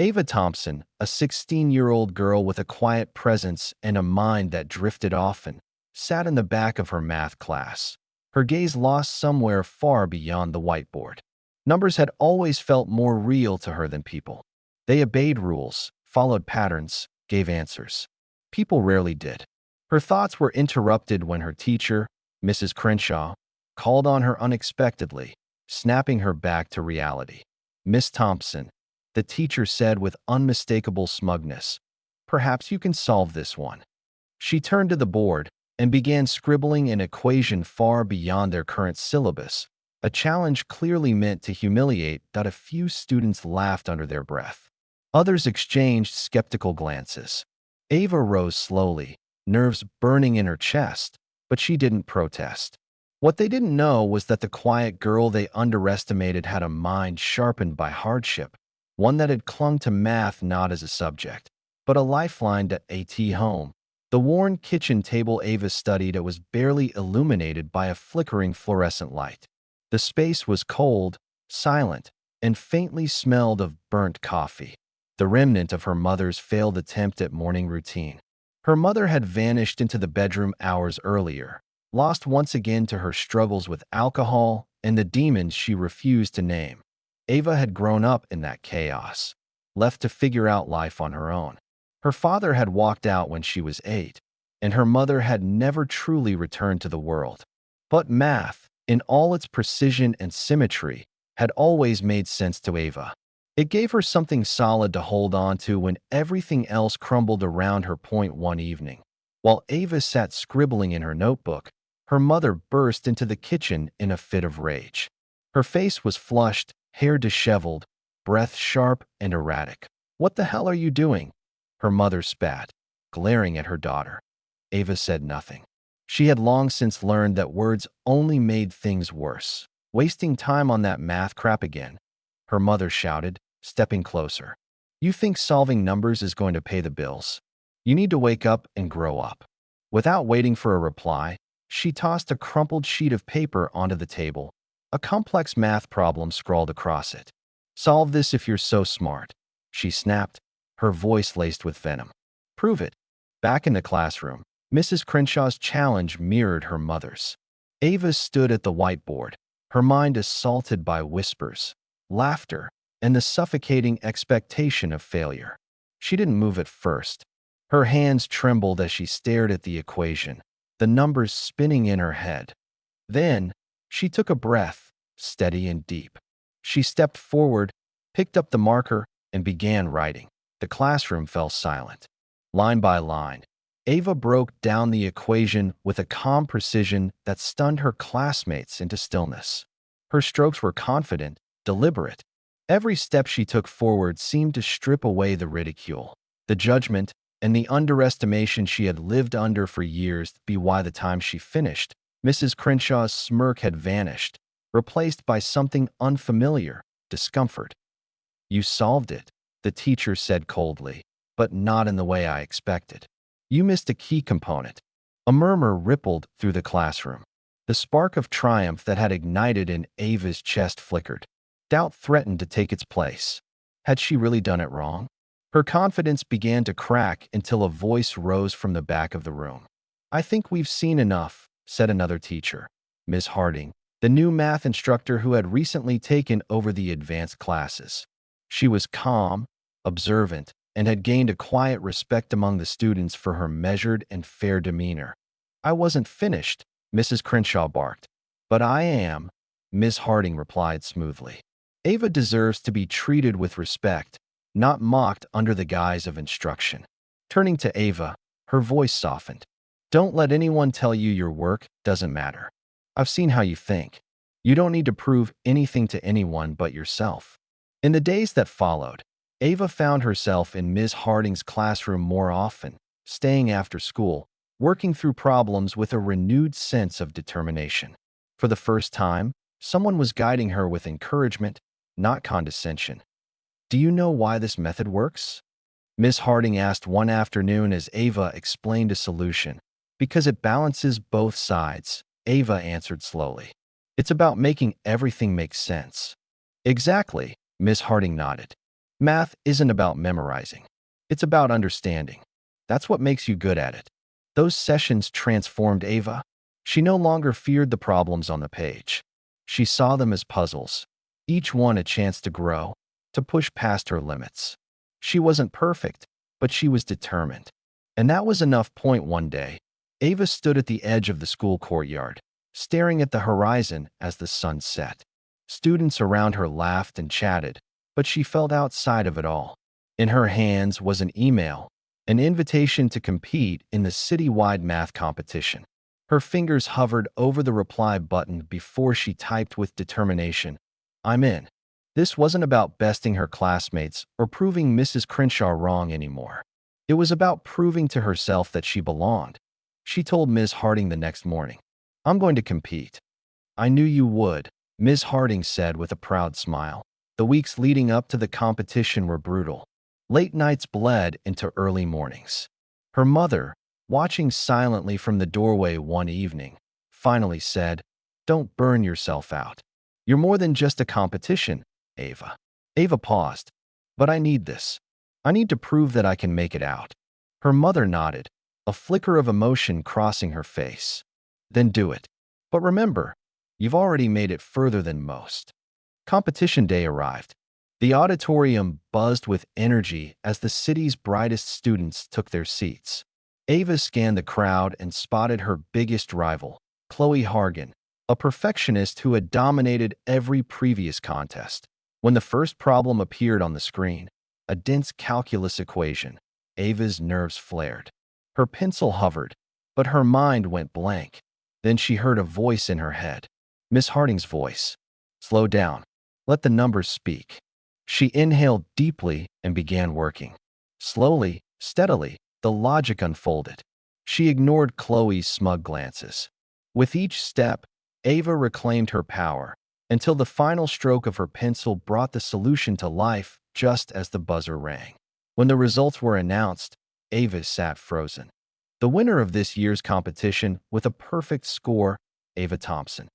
Ava Thompson, a 16-year-old girl with a quiet presence and a mind that drifted often, sat in the back of her math class, her gaze lost somewhere far beyond the whiteboard. Numbers had always felt more real to her than people. They obeyed rules, followed patterns, gave answers. People rarely did. Her thoughts were interrupted when her teacher, Mrs. Crenshaw, called on her unexpectedly, snapping her back to reality. "Miss Thompson," the teacher said with unmistakable smugness, "perhaps you can solve this one." She turned to the board and began scribbling an equation far beyond their current syllabus, a challenge clearly meant to humiliate. A few students laughed under their breath. Others exchanged skeptical glances. Ava rose slowly, nerves burning in her chest, but she didn't protest. What they didn't know was that the quiet girl they underestimated had a mind sharpened by hardship, one that had clung to math not as a subject, but a lifeline to AT home. The worn kitchen table Ava studied at was barely illuminated by a flickering fluorescent light. The space was cold, silent, and faintly smelled of burnt coffee, the remnant of her mother's failed attempt at morning routine. Her mother had vanished into the bedroom hours earlier, lost once again to her struggles with alcohol and the demons she refused to name. Ava had grown up in that chaos, left to figure out life on her own. Her father had walked out when she was 8, and her mother had never truly returned to the world. But math, in all its precision and symmetry, had always made sense to Ava. It gave her something solid to hold on to when everything else crumbled around her. One evening, while Ava sat scribbling in her notebook, her mother burst into the kitchen in a fit of rage. Her face was flushed, hair disheveled, breath sharp and erratic. "What the hell are you doing?" her mother spat, glaring at her daughter. Ava said nothing. She had long since learned that words only made things worse. "Wasting time on that math crap again," her mother shouted, stepping closer. "You think solving numbers is going to pay the bills? You need to wake up and grow up." Without waiting for a reply, she tossed a crumpled sheet of paper onto the table, a complex math problem scrawled across it. "Solve this if you're so smart," she snapped, her voice laced with venom. "Prove it." Back in the classroom, Mrs. Crenshaw's challenge mirrored her mother's. Ava stood at the whiteboard, her mind assaulted by whispers, laughter, and the suffocating expectation of failure. She didn't move at first. Her hands trembled as she stared at the equation, the numbers spinning in her head. Then, she took a breath, steady and deep. She stepped forward, picked up the marker, and began writing. The classroom fell silent. Line by line, Ava broke down the equation with a calm precision that stunned her classmates into stillness. Her strokes were confident, deliberate. Every step she took forward seemed to strip away the ridicule, the judgment, and the underestimation she had lived under for years. By the time she finished, Mrs. Crenshaw's smirk had vanished, replaced by something unfamiliar, discomfort. "You solved it," the teacher said coldly, "but not in the way I expected. You missed a key component." A murmur rippled through the classroom. The spark of triumph that had ignited in Ava's chest flickered. Doubt threatened to take its place. Had she really done it wrong? Her confidence began to crack until a voice rose from the back of the room. "I think we've seen enough," said another teacher, Miss Harding, the new math instructor who had recently taken over the advanced classes. She was calm, observant, and had gained a quiet respect among the students for her measured and fair demeanor. "I wasn't finished," Mrs. Crenshaw barked. "But I am," Miss Harding replied smoothly. Ava deserves to be treated with respect, not mocked under the guise of instruction. Turning to Ava, her voice softened. "Don't let anyone tell you your work doesn't matter. I've seen how you think. You don't need to prove anything to anyone but yourself." In the days that followed, Ava found herself in Ms. Harding's classroom more often, staying after school, working through problems with a renewed sense of determination. For the first time, someone was guiding her with encouragement, not condescension. "Do you know why this method works?" Miss Harding asked one afternoon as Ava explained a solution. "Because it balances both sides," Ava answered slowly. "It's about making everything make sense." "Exactly," Miss Harding nodded. Math isn't about memorizing. It's about understanding. That's what makes you good at it. Those sessions transformed Ava. She no longer feared the problems on the page. She saw them as puzzles, each one a chance to grow, to push past her limits. She wasn't perfect, but she was determined. And that was enough. One day, Ava stood at the edge of the school courtyard, staring at the horizon as the sun set. Students around her laughed and chatted, but she felt outside of it all. In her hands was an email, an invitation to compete in the citywide math competition. Her fingers hovered over the reply button before she typed with determination, "I'm in." This wasn't about besting her classmates or proving Mrs. Crenshaw wrong anymore. It was about proving to herself that she belonged. She told Ms. Harding the next morning, "I'm going to compete." "I knew you would," Ms. Harding said with a proud smile. The weeks leading up to the competition were brutal. Late nights bled into early mornings. Her mother, watching silently from the doorway one evening, finally said, "Don't burn yourself out. You're more than just a competition, Ava." Ava paused. "But I need this. I need to prove that I can make it out." Her mother nodded, a flicker of emotion crossing her face. "Then do it. But remember, you've already made it further than most." Competition day arrived. The auditorium buzzed with energy as the city's brightest students took their seats. Ava scanned the crowd and spotted her biggest rival, Chloe Hargan, a perfectionist who had dominated every previous contest. When the first problem appeared on the screen, a dense calculus equation, Ava's nerves flared. Her pencil hovered, but her mind went blank. Then she heard a voice in her head. Miss Harding's voice. "Slow down. Let the numbers speak." She inhaled deeply and began working. Slowly, steadily, the logic unfolded. She ignored Chloe's smug glances. With each step, Ava reclaimed her power, until the final stroke of her pencil brought the solution to life just as the buzzer rang. When the results were announced, Ava sat frozen. The winner of this year's competition with a perfect score, Ava Thompson.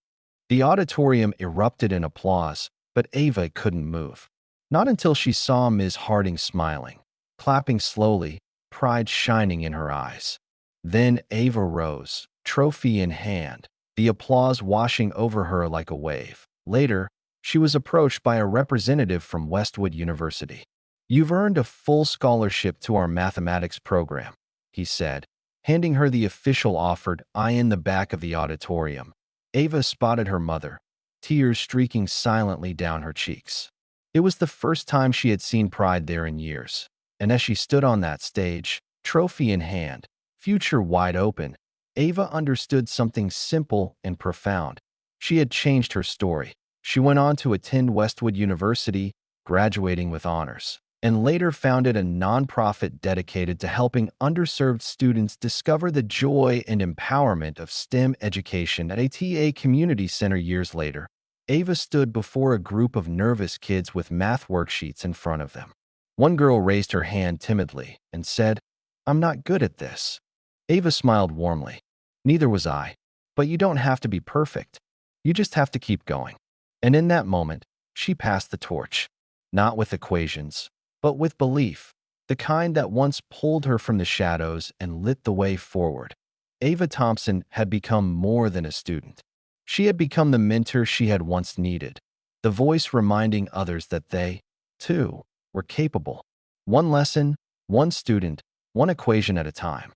The auditorium erupted in applause, but Ava couldn't move. Not until she saw Ms. Harding smiling, clapping slowly, pride shining in her eyes. Then Ava rose, trophy in hand, the applause washing over her like a wave. Later, she was approached by a representative from Westwood University. "You've earned a full scholarship to our mathematics program," he said, handing her the official offered eye in the back of the auditorium. Ava spotted her mother, tears streaking silently down her cheeks. It was the first time she had seen pride there in years, and as she stood on that stage, trophy in hand, future wide open, Ava understood something simple and profound. She had changed her story. She went on to attend Westwood University, graduating with honors, and later founded a nonprofit dedicated to helping underserved students discover the joy and empowerment of STEM education. At a TA community center years later, Ava stood before a group of nervous kids with math worksheets in front of them. One girl raised her hand timidly and said, "I'm not good at this." Ava smiled warmly. "Neither was I. But you don't have to be perfect. You just have to keep going." And in that moment, she passed the torch, not with equations, but with belief, the kind that once pulled her from the shadows and lit the way forward. Ava Thompson had become more than a student. She had become the mentor she had once needed, the voice reminding others that they, too, were capable. One lesson, one student, one equation at a time.